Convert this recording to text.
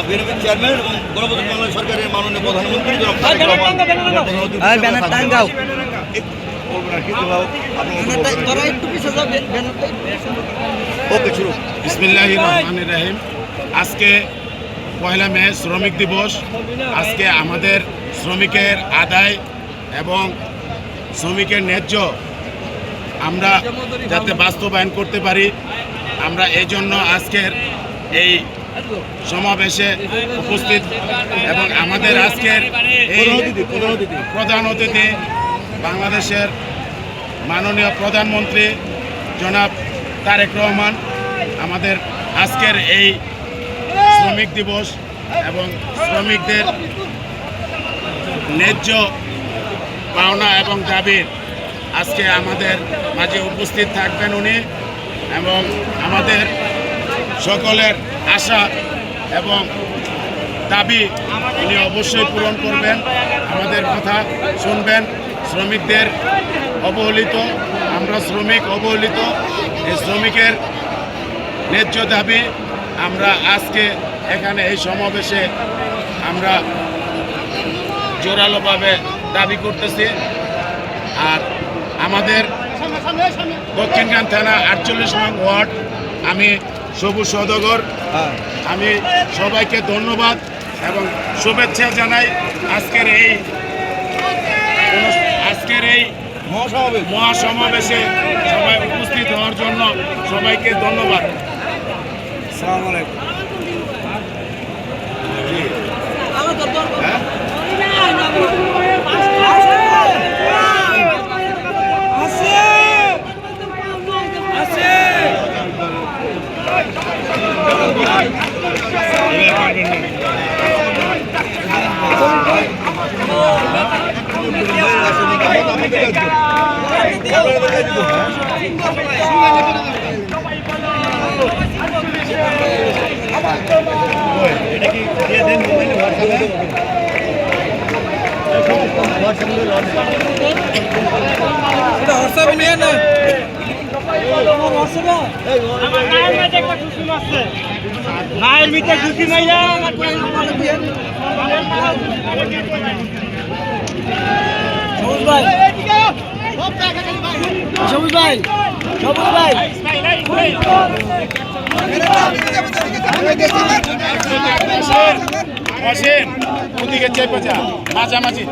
বিএনপির চেয়ারম্যান এবং গণপ্রজাতন্ত্রী বাংলাদেশ সরকারের মাননীয় প্রধানমন্ত্রী বিসমিল্লাহির রহমানির রহিম। আজকে পয়লা মে শ্রমিক দিবস। আজকে আমাদের শ্রমিকের আদায় এবং শ্রমিকের ন্যায্য আমরা যাতে বাস্তবায়ন করতে পারি, আমরা এই জন্য আজকের এই সমাবেশে উপস্থিত এবং আমাদের আজকের এই প্রধান অতিথি বাংলাদেশের মাননীয় প্রধানমন্ত্রী জনাব তারেক রহমান। আমাদের আজকের এই শ্রমিক দিবস এবং শ্রমিকদের ন্যায্য পাওনা এবং দাবির আজকে আমাদের মাঝে উপস্থিত থাকবেন উনি, এবং আমাদের সকলের আশা এবং দাবি উনি অবশ্যই পূরণ করবেন, আমাদের কথা শুনবেন। শ্রমিকদের অবহেলিত, আমরা শ্রমিক অবহেলিত, এই শ্রমিকের ন্যায্য দাবি আমরা আজকে এখানে এই সমাবেশে আমরা জোরালোভাবে দাবি করতেছি। আর আমাদের দক্ষিণখান থানা 48 নং ওয়ার্ড, আমি সবুজ সওদাগর, আমি সবাইকে ধন্যবাদ এবং শুভেচ্ছা জানাই আজকের এই মহাসমাবেশে সবাই উপস্থিত হওয়ার জন্য সবাইকে ধন্যবাদ। আসসালামু আলাইকুম। মাঝামাঝি